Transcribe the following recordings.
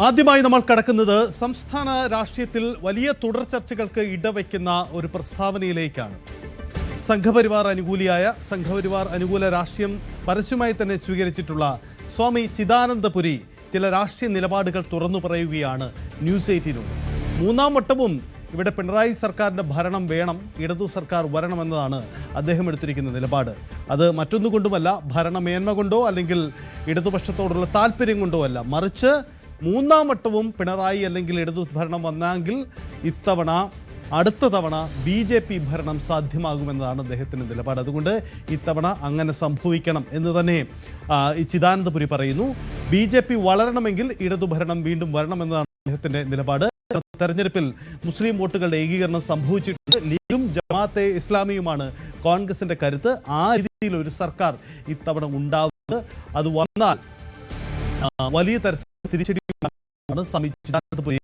ആദ്യമായി നമ്മൾ കടക്കുന്നത് സംസ്ഥാന രാഷ്ട്രീയത്തിൽ വലിയ തുടർ ചർച്ചകൾക്ക് ഇടവയ്ക്കുന്ന ഒരു പ്രസ്താവനയിലേക്കാണ്. സംഘപരിവാർ അനുകൂല രാഷ്ട്രീയം പരസ്യമായി തന്നെ സ്വീകരിച്ചിട്ടുള്ള സ്വാമി ചിദാനന്ദപുരി ചില രാഷ്ട്രീയ നിലപാടുകൾ തുറന്നു പറയുകയാണ് ന്യൂസ് 18-നോട്. മൂന്നാം വട്ടവും ഇവിടെ പിണറായി സർക്കാരിൻ്റെ ഭരണം വേണം, ഇടതു സർക്കാർ വരണമെന്നതാണ് അദ്ദേഹം എടുത്തിരിക്കുന്ന നിലപാട്. അത് മറ്റൊന്നുകൊണ്ടുമല്ല, ഭരണമേന്മ കൊണ്ടോ അല്ലെങ്കിൽ ഇടതുപക്ഷത്തോടുള്ള താല്പര്യം കൊണ്ടോ അല്ല, മറിച്ച് മൂന്നാം വട്ടവും പിണറായി അല്ലെങ്കിൽ ഇടതു ഭരണം വന്നെങ്കിൽ അടുത്ത തവണ BJP ഭരണം സാധ്യമാകുമെന്നതാണ് അദ്ദേഹത്തിൻ്റെ നിലപാട്. അതുകൊണ്ട് ഇത്തവണ അങ്ങനെ സംഭവിക്കണം എന്ന് തന്നെ ചിദാനന്ദപുരി പറയുന്നു. BJP വളരണമെങ്കിൽ ഇടതു ഭരണം വീണ്ടും വരണമെന്നതാണ് അദ്ദേഹത്തിൻ്റെ നിലപാട്. തെരഞ്ഞെടുപ്പിൽ മുസ്ലിം വോട്ടുകളുടെ ഏകീകരണം സംഭവിച്ചിട്ടുണ്ട്. ലീഗും ജമാഅത്തെ ഇസ്ലാമിയുമാണ് കോൺഗ്രസിന്റെ കരുത്ത്. ആ രീതിയിൽ ഒരു സർക്കാർ ഇത്തവണ ഉണ്ടാവുന്നത്, അത് വന്നാൽ വലിയ തരത്തിൽ തിരിച്ചടിയാണ് സ്വാമി ചിദാനന്ദപുരി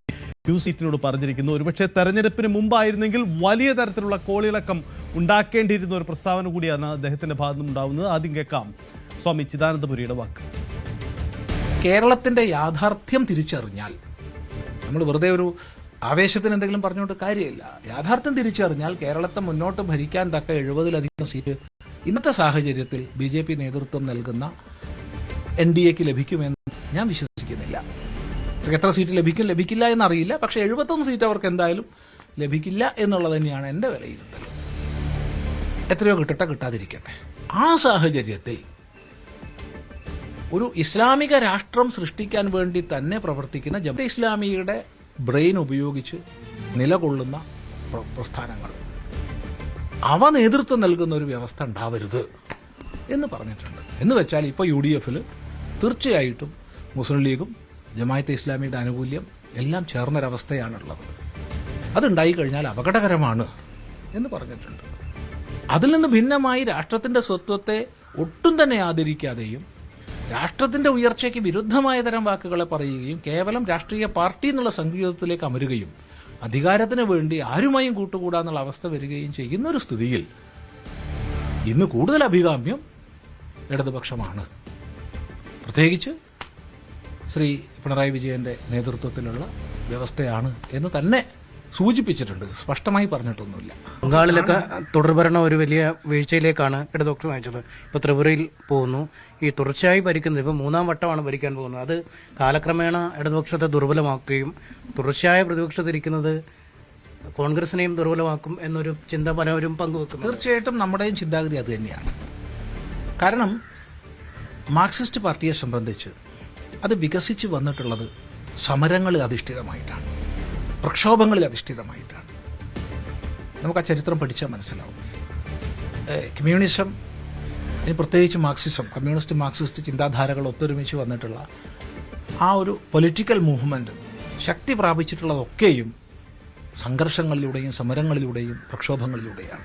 ന്യൂസ് 18-നോട് പറഞ്ഞിരിക്കുന്നു. ഒരുപക്ഷെ തെരഞ്ഞെടുപ്പിന് മുമ്പായിരുന്നെങ്കിൽ വലിയ തരത്തിലുള്ള കോളിളക്കം ഉണ്ടാക്കേണ്ടിയിരുന്ന ഒരു പ്രസ്താവന കൂടിയാണ് അദ്ദേഹത്തിന്റെ ഭാഗത്തു നിന്നുണ്ടാവുന്നത്. ആദ്യം കേൾക്കാം സ്വാമി ചിദാനന്ദപുരിയുടെ വാക്ക്. കേരളത്തിന്റെ യാഥാർത്ഥ്യം തിരിച്ചറിഞ്ഞാൽ, നമ്മൾ വെറുതെ ഒരു ആവേശത്തിന് എന്തെങ്കിലും പറഞ്ഞുകൊണ്ട് കാര്യമില്ല. യാഥാർത്ഥ്യം തിരിച്ചറിഞ്ഞാൽ കേരളത്തെ മുന്നോട്ട് ഭരിക്കാൻ തക്ക 70-ലധികം സീറ്റ് ഇന്നത്തെ സാഹചര്യത്തിൽ BJP നേതൃത്വം നൽകുന്ന NDAക്ക് ലഭിക്കുമെന്ന് ഞാൻ വിശ്വസിക്കുന്നില്ല. എത്ര സീറ്റ് ലഭിക്കില്ല എന്നറിയില്ല. പക്ഷേ 71 സീറ്റ് അവർക്ക് എന്തായാലും ലഭിക്കില്ല എന്നുള്ളത് തന്നെയാണ് എൻ്റെ വിലയിരുത്തൽ. എത്രയോ കിട്ടാതിരിക്കട്ടെ. ആ സാഹചര്യത്തിൽ ഒരു ഇസ്ലാമിക രാഷ്ട്രം സൃഷ്ടിക്കാൻ വേണ്ടി തന്നെ പ്രവർത്തിക്കുന്ന ജമാഅത്തെ ഇസ്ലാമിയുടെ ബ്രെയിൻ ഉപയോഗിച്ച് നിലകൊള്ളുന്ന പ്രസ്ഥാനങ്ങൾ, അവ നേതൃത്വം നൽകുന്ന ഒരു വ്യവസ്ഥ ഉണ്ടാവരുത് എന്ന് പറഞ്ഞിട്ടുണ്ട്. എന്ന് വെച്ചാൽ ഇപ്പോൾ UDF-ൽ തീർച്ചയായിട്ടും മുസ്ലിം ലീഗും ജമാഅത്തെ ഇസ്ലാമിയുടെ ആനുകൂല്യം എല്ലാം ചേർന്നൊരവസ്ഥയാണുള്ളത്. അതുണ്ടായി കഴിഞ്ഞാൽ അപകടകരമാണ് എന്ന് പറഞ്ഞിട്ടുണ്ട്. അതിൽ നിന്ന് ഭിന്നമായി രാഷ്ട്രത്തിന്റെ സ്വത്വത്തെ ഒട്ടും തന്നെ ആദരിക്കാതെയും രാഷ്ട്രത്തിന്റെ ഉയർച്ചയ്ക്ക് വിരുദ്ധമായ തരം വാക്കുകളെ പറയുകയും കേവലം രാഷ്ട്രീയ പാർട്ടി എന്നുള്ള സംഗീതത്തിലേക്ക് അമരുകയും അധികാരത്തിന് വേണ്ടി ആരുമായും കൂട്ടുകൂടാന്നുള്ള അവസ്ഥ വരികയും ചെയ്യുന്ന ഒരു സ്ഥിതിയിൽ ഇന്ന് കൂടുതൽ അഭികാമ്യം ഇടതുപക്ഷമാണ്. പ്രത്യേകിച്ച് ശ്രീ പിണറായി വിജയന്റെ നേതൃത്വത്തിലുള്ള വ്യവസ്ഥയാണ് എന്ന് തന്നെ സൂചിപ്പിച്ചിട്ടുണ്ട്. സ്പഷ്ടമായി പറഞ്ഞിട്ടൊന്നുമില്ല. ബംഗാളിലൊക്കെ തുടർഭരണം ഒരു വലിയ വീഴ്ചയിലേക്കാണ് ഇടതുപക്ഷം അയച്ചത്. ഇപ്പോൾ ത്രിപുരയിൽ പോകുന്നു. ഈ തുടർച്ചയായി ഭരിക്കുന്നത് ഇപ്പോൾ മൂന്നാം വട്ടമാണ് ഭരിക്കാൻ പോകുന്നത്. അത് കാലക്രമേണ ഇടതുപക്ഷത്തെ ദുർബലമാക്കുകയും തുടർച്ചയായ പ്രതിപക്ഷത്തിരിക്കുന്നത് കോൺഗ്രസിനെയും ദുർബലമാക്കും എന്നൊരു ചിന്ത പലരും പങ്കുവെക്കും. തീർച്ചയായിട്ടും നമ്മുടെയും ചിന്താഗതി അത് തന്നെയാണ്. കാരണം മാർക്സിസ്റ്റ് പാർട്ടിയെ സംബന്ധിച്ച് അത് വികസിച്ച് വന്നിട്ടുള്ളത് സമരങ്ങളിൽ അധിഷ്ഠിതമായിട്ടാണ്, പ്രക്ഷോഭങ്ങളിൽ അധിഷ്ഠിതമായിട്ടാണ്. നമുക്ക് ആ ചരിത്രം പഠിച്ചാൽ മനസ്സിലാവും. കമ്മ്യൂണിസം, പ്രത്യേകിച്ച് മാർക്സിസം, മാർക്സിസ്റ്റ് ചിന്താധാരകൾ ഒത്തൊരുമിച്ച് വന്നിട്ടുള്ള ആ ഒരു പൊളിറ്റിക്കൽ മൂവ്മെന്റ് ശക്തി പ്രാപിച്ചിട്ടുള്ളതൊക്കെയും സംഘർഷങ്ങളിലൂടെയും സമരങ്ങളിലൂടെയും പ്രക്ഷോഭങ്ങളിലൂടെയാണ്.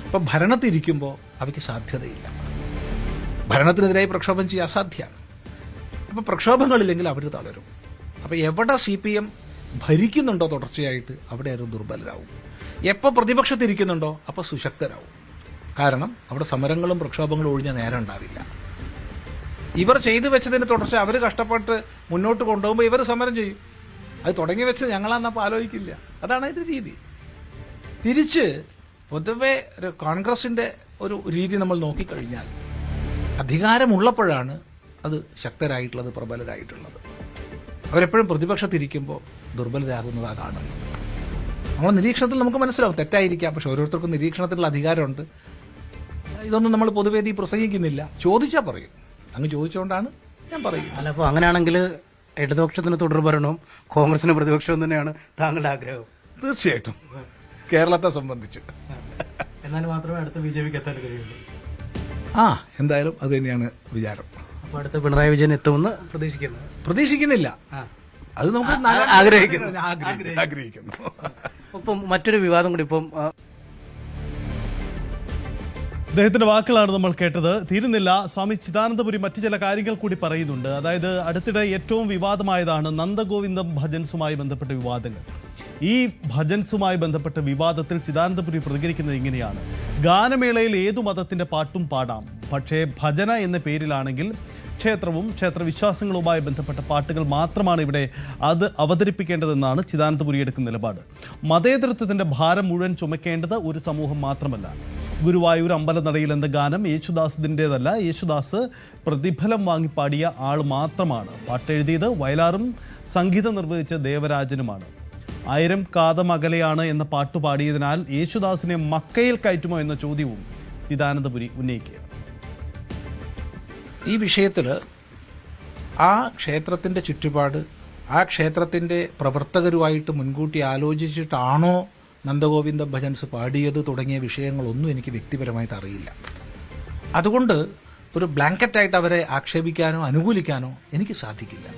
അപ്പം ഭരണത്തിരിക്കുമ്പോൾ അവയ്ക്ക് സാധ്യതയില്ല. ഭരണത്തിനെതിരായി പ്രക്ഷോഭം ചെയ്യാൻ അസാധ്യമാണ്. അപ്പം പ്രക്ഷോഭങ്ങളില്ലെങ്കിൽ അവർ തളരും. അപ്പം എവിടെ CPM ഭരിക്കുന്നുണ്ടോ തുടർച്ചയായിട്ട് അവിടെ അവർ ദുർബലരാകും. എപ്പോൾ പ്രതിപക്ഷത്തിരിക്കുന്നുണ്ടോ അപ്പോൾ സുശക്തരാകും. കാരണം അവിടെ സമരങ്ങളും പ്രക്ഷോഭങ്ങളും ഒഴിഞ്ഞ നേരം ഉണ്ടാവില്ല. ഇവർ ചെയ്തു വെച്ചതിന് തുടർച്ച അവർ കഷ്ടപ്പെട്ട് മുന്നോട്ട് കൊണ്ടുപോകുമ്പോൾ ഇവർ സമരം ചെയ്യും. അത് തുടങ്ങി വെച്ച് ഞങ്ങളാന്നപ്പോൾ ആലോചിക്കില്ല. അതാണ് അതിൻ്റെ രീതി. തിരിച്ച് പൊതുവെ കോൺഗ്രസിന്റെ ഒരു രീതി നമ്മൾ നോക്കിക്കഴിഞ്ഞാൽ അധികാരമുള്ളപ്പോഴാണ് അത് ശക്തരായിട്ടുള്ളത്, പ്രബലരായിട്ടുള്ളത്. അവരെപ്പോഴും പ്രതിപക്ഷത്തിരിക്കുമ്പോൾ ദുർബലരാകുന്നതാണ് കാണുന്നത്. നമ്മുടെ നിരീക്ഷണത്തിൽ നമുക്ക് മനസ്സിലാവും, തെറ്റായിരിക്കാം. പക്ഷെ ഓരോരുത്തർക്കും നിരീക്ഷണത്തിനുള്ള അധികാരമുണ്ട്. ഇതൊന്നും നമ്മൾ പൊതുവേദി പ്രസംഗിക്കുന്നില്ല. ചോദിച്ചാൽ പറയും. അങ്ങ് ചോദിച്ചുകൊണ്ടാണ് ഞാൻ പറയുന്നത്. അല്ല, അപ്പോൾ അങ്ങനെയാണെങ്കിൽ ഇടതുപക്ഷത്തിന് തുടർഭരണവും കോൺഗ്രസിന് പ്രതിപക്ഷവും തന്നെയാണ് താങ്കളുടെ ആഗ്രഹം? തീർച്ചയായിട്ടും കേരളത്തെ സംബന്ധിച്ച്. എന്നാൽ മാത്രമേ അടുത്ത BJPക്ക് എത്താൻ കഴിയുള്ളൂ. എന്തായാലും അത് തന്നെയാണ് വിചാരം. അപ്പോൾ അടുത്ത പിണറായി വിജയൻ എത്തുമെന്ന് പ്രതീക്ഷിക്കുന്നില്ല. അത് നമുക്ക് ആഗ്രഹിക്കുന്നു. ഇപ്പം മറ്റൊരു വിവാദം കൂടി ഇപ്പം അദ്ദേഹത്തിന്റെ വാക്കുകളാണ് നമ്മൾ കേട്ടത്. തീരുന്നില്ല. സ്വാമി ചിദാനന്ദപുരി മറ്റു ചില കാര്യങ്ങൾ കൂടി പറയുന്നുണ്ട്. അതായത് അടുത്തിടെ ഏറ്റവും വിവാദമായതാണ് നന്ദഗോവിന്ദം ഭജൻസുമായി ബന്ധപ്പെട്ട വിവാദങ്ങൾ. ഈ ഭജൻസുമായി ബന്ധപ്പെട്ട വിവാദത്തിൽ ചിദാനന്ദപുരി പ്രതികരിക്കുന്നത് ഇങ്ങനെയാണ്: ഗാനമേളയിൽ ഏതു മതത്തിന്റെ പാട്ടും പാടാം, പക്ഷേ ഭജന എന്ന പേരിലാണെങ്കിൽ ക്ഷേത്രവും ക്ഷേത്രവിശ്വാസങ്ങളുമായി ബന്ധപ്പെട്ട പാട്ടുകൾ മാത്രമാണ് ഇവിടെ അത് അവതരിപ്പിക്കേണ്ടതെന്നാണ് ചിദാനന്ദപുരി എടുക്കുന്ന നിലപാട്. മതേതരത്വത്തിൻ്റെ ഭാരം മുഴുവൻ ചുമക്കേണ്ടത് ഒരു സമൂഹം മാത്രമല്ല. ഗുരുവായൂർ അമ്പലനടയിൽ എന്ന ഗാനം യേശുദാസിൻ്റേതല്ല. യേശുദാസ് പ്രതിഫലം വാങ്ങി പാടിയ ആൾ മാത്രമാണ്. പാട്ടെഴുതിയത് വയലാറും സംഗീതം നിർവഹിച്ച ദേവരാജനുമാണ്. 1000 കാതം അകലെയാണ് എന്ന പാട്ട് പാടിയതിനാൽ യേശുദാസിനെ മക്കയിൽ കയറ്റുമോ എന്ന ചോദ്യവും ചിദാനന്ദപുരി ഉന്നയിക്കുക. ഈ വിഷയത്തിൽ ആ ക്ഷേത്രത്തിൻ്റെ ചുറ്റുപാട്, ആ ക്ഷേത്രത്തിൻ്റെ പ്രവർത്തകരുമായിട്ട് മുൻകൂട്ടി ആലോചിച്ചിട്ടാണോ നന്ദഗോവിന്ദ ഭജൻസ് പാടിയത് തുടങ്ങിയ വിഷയങ്ങളൊന്നും എനിക്ക് വ്യക്തിപരമായിട്ട് അറിയില്ല. അതുകൊണ്ട് ഒരു ബ്ലാങ്കറ്റായിട്ട് അവരെ ആക്ഷേപിക്കാനോ അനുകൂലിക്കാനോ എനിക്ക് സാധിക്കില്ല.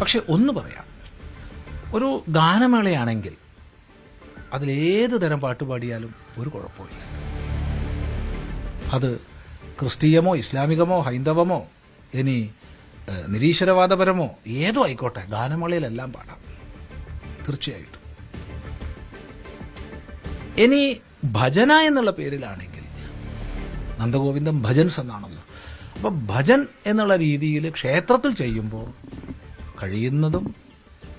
പക്ഷെ ഒന്ന് പറയാം, ഒരു ഗാനമേളയാണെങ്കിൽ അതിലേത് തരം പാട്ട് പാടിയാലും ഒരു കുഴപ്പമില്ല. അത് ക്രിസ്തീയമോ ഇസ്ലാമികമോ ഹൈന്ദവമോ ഇനി നിരീശ്വരവാദപരമോ ഏതോ ആയിക്കോട്ടെ, ഗാനമേളയിലെല്ലാം പാടാം തീർച്ചയായിട്ടും. ഇനി ഭജന എന്നുള്ള പേരിലാണെങ്കിൽ നന്ദഗോവിന്ദം ഭജൻസ് എന്നാണല്ലോ. അപ്പം ഭജൻ എന്നുള്ള രീതിയിൽ ക്ഷേത്രത്തിൽ ചെയ്യുമ്പോൾ കഴിയുന്നതും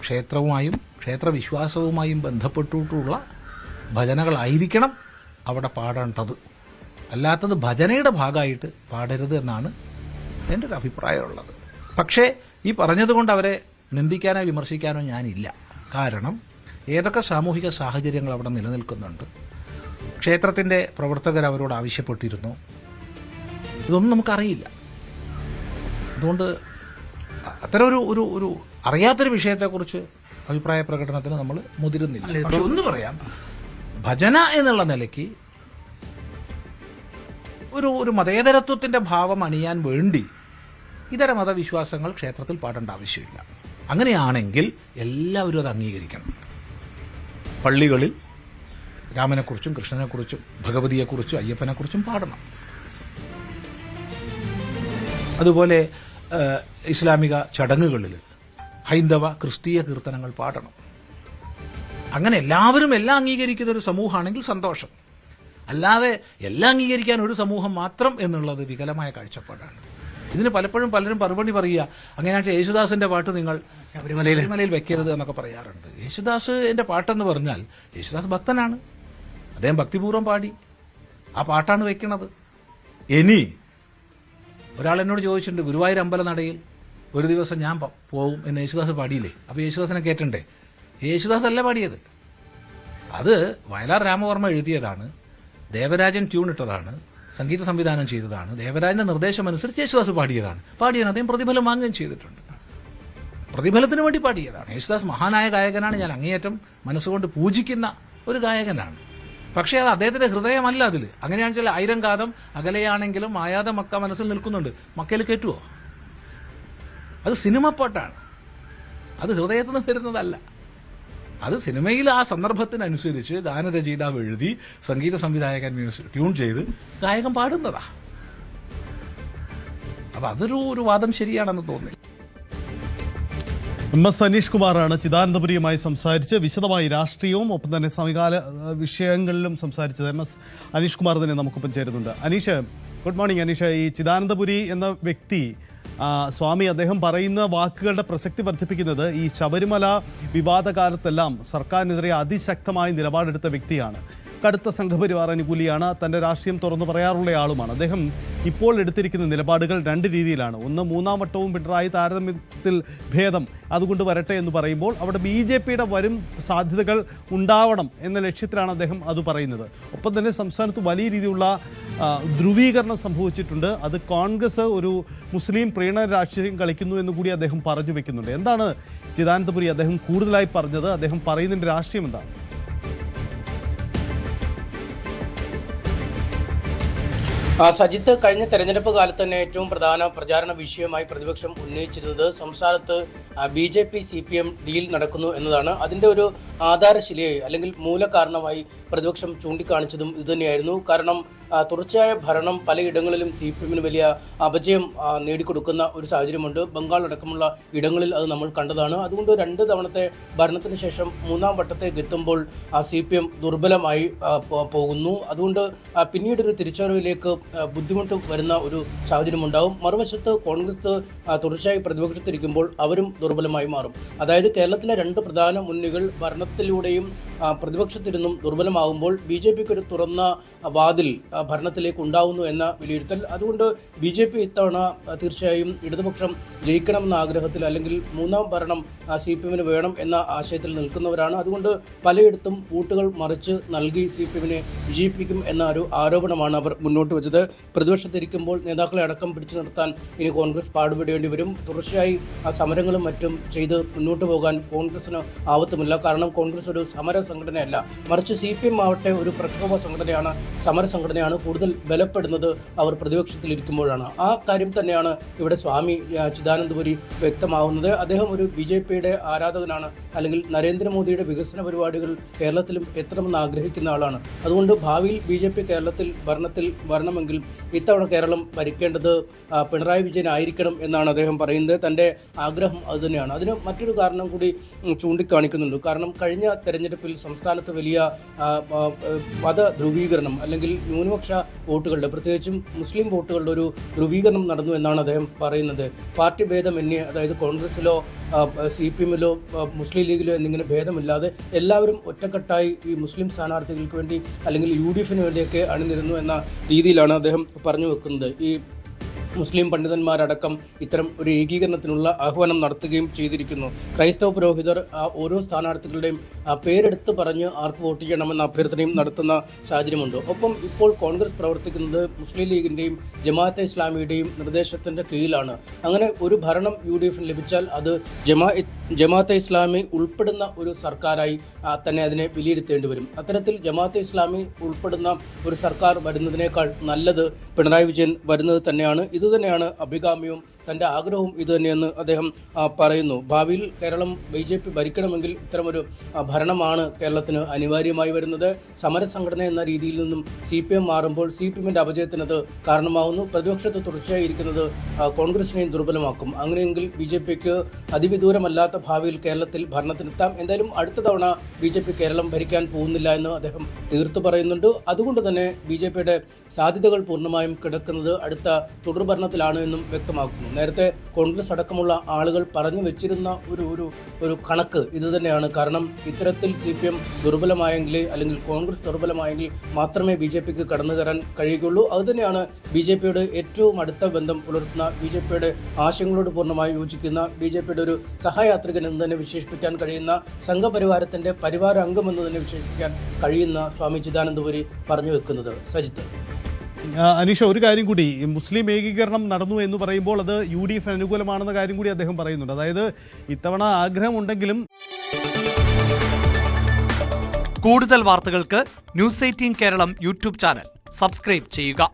ക്ഷേത്രവുമായും ക്ഷേത്രവിശ്വാസവുമായും ബന്ധപ്പെട്ടിട്ടുള്ള ഭജനകളായിരിക്കണം അവിടെ പാടേണ്ടത്. അല്ലാത്തത് ഭജനയുടെ ഭാഗമായിട്ട് പാടരുത് എന്നാണ് എൻ്റെ ഒരു അഭിപ്രായമുള്ളത്. പക്ഷേ ഈ പറഞ്ഞതുകൊണ്ട് അവരെ നിന്ദിക്കാനോ വിമർശിക്കാനോ ഞാനില്ല. കാരണം ഏതൊക്കെ സാമൂഹിക സാഹചര്യങ്ങൾ അവിടെ നിലനിൽക്കുന്നുണ്ട്, ക്ഷേത്രത്തിൻ്റെ പ്രവർത്തകർ അവരോട് ആവശ്യപ്പെട്ടിരുന്നു, ഇതൊന്നും നമുക്കറിയില്ല. അതുകൊണ്ട് അത്തരം ഒരു അറിയാത്തൊരു വിഷയത്തെക്കുറിച്ച് അഭിപ്രായ പ്രകടനത്തിന് നമ്മൾ മുതിരുന്നില്ല. പക്ഷെ ഒന്ന് പറയാം, ഭജന എന്നുള്ള നിലയ്ക്ക് ഒരു മതേതരത്വത്തിൻ്റെ ഭാവം അണിയാൻ വേണ്ടി ഇതര മതവിശ്വാസങ്ങൾ ക്ഷേത്രത്തിൽ പാടേണ്ട ആവശ്യമില്ല. അങ്ങനെയാണെങ്കിൽ എല്ലാവരും അത് അംഗീകരിക്കണം. പള്ളികളിൽ രാമനെക്കുറിച്ചും കൃഷ്ണനെക്കുറിച്ചും ഭഗവതിയെക്കുറിച്ചും അയ്യപ്പനെക്കുറിച്ചും പാടണം. അതുപോലെ ഇസ്ലാമിക ചടങ്ങുകളിൽ ഹൈന്ദവ ക്രിസ്തീയ കീർത്തനങ്ങൾ പാടണം. അങ്ങനെ എല്ലാവരും എല്ലാം അംഗീകരിക്കുന്ന ഒരു സമൂഹമാണെങ്കിൽ സന്തോഷം. അല്ലാതെ എല്ലാം അംഗീകരിക്കാൻ ഒരു സമൂഹം മാത്രം എന്നുള്ളത് വികലമായ കാഴ്ചപ്പാടാണ്. ഇതിന് പലപ്പോഴും പലരും മറുപടി പറയുക, അങ്ങനെയാണെങ്കിൽ യേശുദാസിന്റെ പാട്ട് നിങ്ങൾ ശബരിമലയിൽ വെക്കരുത് എന്നൊക്കെ പറയാറുണ്ട്. യേശുദാസിന്റെ പാട്ടെന്ന് പറഞ്ഞാൽ യേശുദാസ് ഭക്തനാണ്, അദ്ദേഹം ഭക്തിപൂർവ്വം പാടി, ആ പാട്ടാണ് വെക്കണത്. ഇനി ഒരാൾ എന്നോട് ചോദിച്ചിട്ടുണ്ട്, ഗുരുവായൂർ അമ്പലനടയിൽ ഒരു ദിവസം ഞാൻ പോകും എന്ന് യേശുദാസ് പാടിയില്ലേ, അപ്പോൾ യേശുദാസിനെ കേട്ടണ്ടേ? യേശുദാസ് അല്ല പാടിയത്, അത് വയലാർ രാമവർമ്മ എഴുതിയതാണ്, ദേവരാജൻ ട്യൂൺ ഇട്ടതാണ്, സംഗീത സംവിധാനം ചെയ്തതാണ്, ദേവരാജന്റെ നിർദ്ദേശമനുസരിച്ച് യേശുദാസ് പാടിയതാണ്. അദ്ദേഹം പ്രതിഫലം വാങ്ങുകയും ചെയ്തിട്ടുണ്ട്. പ്രതിഫലത്തിന് വേണ്ടി പാടിയതാണ്. യേശുദാസ് മഹാനായ ഗായകനാണ്, ഞാൻ അങ്ങേയറ്റം മനസ്സുകൊണ്ട് പൂജിക്കുന്ന ഒരു ഗായകനാണ്. പക്ഷേ അത് അദ്ദേഹത്തിന്റെ ഹൃദയമല്ല അതിൽ. അങ്ങനെയാണെന്ന് വെച്ചാൽ 1000 കാതം അകലെയാണെങ്കിലും മായാതെ മക്ക മനസ്സിൽ നിൽക്കുന്നുണ്ട്, മക്കയിൽ കയറ്റുമോ? അത് സിനിമ പാട്ടാണ്, അത് ഹൃദയത്തിൽ നിന്ന് വരുന്നതല്ല. അത് സിനിമയിൽ ആ സന്ദർഭത്തിനനുസരിച്ച് ഗാനരചയിതാവ് എഴുതി സംഗീത സംവിധായകൻ ട്യൂൺ ചെയ്ത് ഗായകൻ പാടുന്നതാ. അപ്പൊ അതൊരു വാദം ശരിയാണെന്ന് തോന്നി. MS അനീഷ് കുമാറാണ് ചിദാനന്ദപുരിയുമായി സംസാരിച്ച് വിശദമായി രാഷ്ട്രീയവും ഒപ്പം തന്നെ സമീകാല വിഷയങ്ങളിലും സംസാരിച്ചത്. MS അനീഷ് കുമാർ തന്നെ നമുക്കൊപ്പം ചേരുന്നുണ്ട്. Aneesh, good morning. അനീഷ്, ഈ ചിദാനന്ദപുരി എന്ന വ്യക്തി സ്വാമി അദ്ദേഹം പറയുന്ന വാക്കുകളുടെ പ്രസക്തി വർദ്ധിപ്പിക്കുന്നത് ഈ ശബരിമല വിവാദ കാലത്തെല്ലാം സർക്കാരിനെതിരെ അതിശക്തമായി നിലപാടെടുത്ത വ്യക്തിയാണ്. കടുത്ത സംഘപരിവാർ അനുകൂലിയാണ്, തൻ്റെ രാഷ്ട്രീയം തുറന്നു പറയാറുള്ള ആളുമാണ്. അദ്ദേഹം ഇപ്പോൾ എടുത്തിരിക്കുന്ന നിലപാടുകൾ 2 രീതിയിലാണ്. ഒന്ന്, 3ാം വട്ടവും പിണറായി താരതമ്യത്തിൽ ഭേദം അതുകൊണ്ട് വരട്ടെ എന്ന് പറയുമ്പോൾ അവിടെ BJPയുടെ വരും സാധ്യതകൾ ഉണ്ടാവണം എന്ന ലക്ഷ്യത്തിലാണ് അദ്ദേഹം അത് പറയുന്നത്. ഒപ്പം തന്നെ സംസ്ഥാനത്ത് വലിയ രീതിയിലുള്ള ധ്രുവീകരണം സംഭവിച്ചിട്ടുണ്ട്. അത് കോൺഗ്രസ് ഒരു മുസ്ലിം പ്രീണന രാഷ്ട്രീയം കളിക്കുന്നു എന്ന് കൂടി അദ്ദേഹം പറഞ്ഞു വെക്കുന്നുണ്ട്. എന്താണ് ചിദാനന്ദപുരി അദ്ദേഹം കൂടുതലായി പറഞ്ഞത്? അദ്ദേഹം പറയുന്നതിൻ്റെ രാഷ്ട്രീയം എന്താണ്? സജിത്ത്, കഴിഞ്ഞ തെരഞ്ഞെടുപ്പ് കാലത്ത് തന്നെ ഏറ്റവും പ്രധാന പ്രചാരണ വിഷയമായി പ്രതിപക്ഷം ഉന്നയിച്ചിരുന്നത് സംസ്ഥാനത്ത് BJP CPM ഡീൽ നടക്കുന്നു എന്നതാണ്. അതിൻ്റെ ഒരു ആധാരശിലയായി അല്ലെങ്കിൽ മൂലകാരണമായി പ്രതിപക്ഷം ചൂണ്ടിക്കാണിച്ചതും ഇതുതന്നെയായിരുന്നു. കാരണം തുടർച്ചയായ ഭരണം പലയിടങ്ങളിലും CPMന് വലിയ അപജയം നേടിക്കൊടുക്കുന്ന ഒരു സാഹചര്യമുണ്ട്. ബംഗാൾ അടക്കമുള്ള ഇടങ്ങളിൽ അത് നമ്മൾ കണ്ടതാണ്. അതുകൊണ്ട് 2 തവണത്തെ ഭരണത്തിന് ശേഷം 3ാം വട്ടത്തേക്ക് എത്തുമ്പോൾ CPM ദുർബലമായി പോകുന്നു. അതുകൊണ്ട് പിന്നീടൊരു തിരിച്ചറിവിലേക്ക് ബുദ്ധിമുട്ട് വരുന്ന ഒരു സാഹചര്യം ഉണ്ടാവും. മറുവശത്ത് കോൺഗ്രസ് തുടർച്ചയായി പ്രതിപക്ഷത്തിരിക്കുമ്പോൾ അവരും ദുർബലമായി മാറും. അതായത് കേരളത്തിലെ രണ്ട് പ്രധാന മുന്നണികൾ ഭരണത്തിലൂടെയും പ്രതിപക്ഷത്തിരുന്നും ദുർബലമാകുമ്പോൾ BJPക്ക് ഒരു തുറന്ന വാതിൽ ഭരണത്തിലേക്ക് ഉണ്ടാവുന്നു എന്ന വിലയിരുത്തൽ. അതുകൊണ്ട് BJP ഇത്തവണ തീർച്ചയായും ഇടതുപക്ഷം ജയിക്കണമെന്ന ആഗ്രഹത്തിൽ അല്ലെങ്കിൽ മൂന്നാം ഭരണം CPM-ന് വേണം എന്ന ആശയത്തിൽ നിൽക്കുന്നവരാണ്. അതുകൊണ്ട് പലയിടത്തും വോട്ടുകൾ മറിച്ച് നൽകി CPM-നെ വിജയിപ്പിക്കും എന്ന ഒരു ആരോപണമാണ് അവർ മുന്നോട്ട് വെച്ചത്. പ്രതിപക്ഷത്തിരിക്കുമ്പോൾ നേതാക്കളെ അടക്കം പിടിച്ചു നിർത്താൻ ഇനി കോൺഗ്രസ് പാടുപെടേണ്ടി വരും. തുടർച്ചയായി സമരങ്ങളും മറ്റും ചെയ്ത് മുന്നോട്ട് പോകാൻ കോൺഗ്രസിന് ആവത്തുമില്ല. കാരണം കോൺഗ്രസ് ഒരു സമര സംഘടനയല്ല, മറിച്ച് CPM ആവട്ടെ ഒരു പ്രക്ഷോഭ സംഘടനയാണ്, സമര സംഘടനയാണ്. കൂടുതൽ ബലപ്പെടുന്നത് അവർ പ്രതിപക്ഷത്തിലിരിക്കുമ്പോഴാണ്. ആ കാര്യം തന്നെയാണ് ഇവിടെ സ്വാമി ചിദാനന്ദപുരി വ്യക്തമാവുന്നത്. അദ്ദേഹം ഒരു BJPയുടെ ആരാധകനാണ്, അല്ലെങ്കിൽ നരേന്ദ്രമോദിയുടെ വികസന പരിപാടികൾ കേരളത്തിലും എത്തണമെന്ന് ആഗ്രഹിക്കുന്ന ആളാണ്. അതുകൊണ്ട് ഭാവിയിൽ BJP കേരളത്തിൽ ഭരണത്തിൽ വരണമെങ്കിൽ ഇത്തവണ കേരളം ഭരിക്കേണ്ടത് പിണറായി വിജയൻ ആയിരിക്കണം എന്നാണ് അദ്ദേഹം പറയുന്നത്. തൻ്റെ ആഗ്രഹം അതുതന്നെയാണ്. അതിന് മറ്റൊരു കാരണം കൂടി ചൂണ്ടിക്കാണിക്കുന്നുണ്ട്. കാരണം കഴിഞ്ഞ തെരഞ്ഞെടുപ്പിൽ സംസ്ഥാനത്ത് വലിയ മത ധ്രുവീകരണം അല്ലെങ്കിൽ ന്യൂനപക്ഷ വോട്ടുകളുടെ, പ്രത്യേകിച്ചും മുസ്ലിം വോട്ടുകളുടെ ഒരു ധ്രുവീകരണം നടന്നു എന്നാണ് അദ്ദേഹം പറയുന്നത്. പാർട്ടി ഭേദമന്യേ, അതായത് കോൺഗ്രസിലോ CPM-ലോ മുസ്ലിം ലീഗിലോ എന്നിങ്ങനെ ഭേദമില്ലാതെ എല്ലാവരും ഒറ്റക്കെട്ടായി ഈ മുസ്ലിം സ്ഥാനാർത്ഥികൾക്ക് വേണ്ടി അല്ലെങ്കിൽ UDF-ന് വേണ്ടിയൊക്കെ അണിനിരുന്നു എന്ന രീതിയിലാണ് അദ്ദേഹം പറഞ്ഞു വെക്കുന്നത്. ഈ മുസ്ലിം പണ്ഡിതന്മാരടക്കം ഇത്തരം ഒരു ഏകീകരണത്തിനുള്ള ആഹ്വാനം നടത്തുകയും ചെയ്തിരിക്കുന്നു. ക്രൈസ്തവ പുരോഹിതർ ഓരോ സ്ഥാനാർത്ഥികളുടെയും പേരെടുത്ത് പറഞ്ഞ് ആർക്ക് വോട്ട് ചെയ്യണമെന്ന അഭ്യർത്ഥനയും നടത്തുന്ന സാഹചര്യമുണ്ട്. ഒപ്പം ഇപ്പോൾ കോൺഗ്രസ് പ്രവർത്തിക്കുന്നത് മുസ്ലിം ലീഗിൻ്റെയും ജമാഅത്തെ ഇസ്ലാമിയുടെയും നിർദ്ദേശത്തിൻ്റെ കീഴിലാണ്. അങ്ങനെ ഒരു ഭരണം UDF-ന് ലഭിച്ചാൽ അത് ജമാഅത്തെ ഇസ്ലാമി ഉൾപ്പെടുന്ന ഒരു സർക്കാരായി തന്നെ അതിനെ വിലയിരുത്തേണ്ടി വരും. അത്തരത്തിൽ ജമാഅത്തെ ഇസ്ലാമി ഉൾപ്പെടുന്ന ഒരു സർക്കാർ വരുന്നതിനേക്കാൾ നല്ലത് പിണറായി വിജയൻ വരുന്നത് തന്നെയാണ്. ഇതുതന്നെയാണ് അഭികാമ്യവും തൻ്റെ ആഗ്രഹവും ഇതുതന്നെയെന്ന് അദ്ദേഹം പറയുന്നു. ഭാവിയിൽ കേരളം BJP ഭരിക്കണമെങ്കിൽ ഇത്തരമൊരു ഭരണമാണ് കേരളത്തിന് അനിവാര്യമായി വരുന്നത്. സമരസംഘടന എന്ന രീതിയിൽ നിന്നും CPM മാറുമ്പോൾ CPM-ൻ്റെ അപജയത്തിനത് കാരണമാകുന്നു. പ്രതിപക്ഷത്ത് തുടർച്ചയായി ഇരിക്കുന്നത് കോൺഗ്രസിനെയും ദുർബലമാക്കും. അങ്ങനെയെങ്കിൽ BJPക്ക് അതിവിദൂരമല്ലാത്ത ഭാവിയിൽ കേരളത്തിൽ ഭരണത്തിനെത്താം. എന്തായാലും അടുത്ത തവണ BJP കേരളം ഭരിക്കാൻ പോകുന്നില്ല എന്ന് അദ്ദേഹം തീർത്തു പറയുന്നുണ്ട്. അതുകൊണ്ട് തന്നെ BJPയുടെ സാധ്യതകൾ പൂർണ്ണമായും കിടക്കുന്നത് അടുത്ത തുടർഭരണത്തിലാണ് എന്നും വ്യക്തമാക്കുന്നു. നേരത്തെ കോൺഗ്രസ് അടക്കമുള്ള ആളുകൾ പറഞ്ഞു വെച്ചിരുന്ന ഒരു കണക്ക് ഇതുതന്നെയാണ്. കാരണം ഇത്തരത്തിൽ CPM ദുർബലമായെങ്കിൽ അല്ലെങ്കിൽ കോൺഗ്രസ് ദുർബലമായെങ്കിൽ മാത്രമേ BJPക്ക് കടന്നു കയറാൻ കഴിയുകയുള്ളൂ. അതുതന്നെയാണ് BJPയുടെ ഏറ്റവും അടുത്ത ബന്ധം പുലർത്തുന്ന, BJPയുടെ ആശയങ്ങളോട് പൂർണ്ണമായി യോജിക്കുന്ന, BJPയുടെ ഒരു സഹയാത്രികൻ എന്ന് തന്നെ വിശേഷിപ്പിക്കാൻ കഴിയുന്ന, സംഘപരിവാരത്തിൻ്റെ പരിവാര അംഗം എന്ന് തന്നെ വിശേഷിപ്പിക്കാൻ കഴിയുന്ന സ്വാമി ചിദാനന്ദപുരി പറഞ്ഞു വെക്കുന്നത്. സജിത്ത്. അനീഷ, ഒരു കാര്യം കൂടി, മുസ്ലിം ഏകീകരണം നടന്നു എന്ന് പറയുമ്പോൾ അത് UDF അനുകൂലമാണെന്ന കാര്യം കൂടി അദ്ദേഹം പറയുന്നുണ്ട്. അതായത് ഇത്തവണ ആഗ്രഹമുണ്ടെങ്കിലും. കൂടുതൽ വാർത്തകൾക്ക് News 18 Keralam YouTube channel subscribe ചെയ്യുക.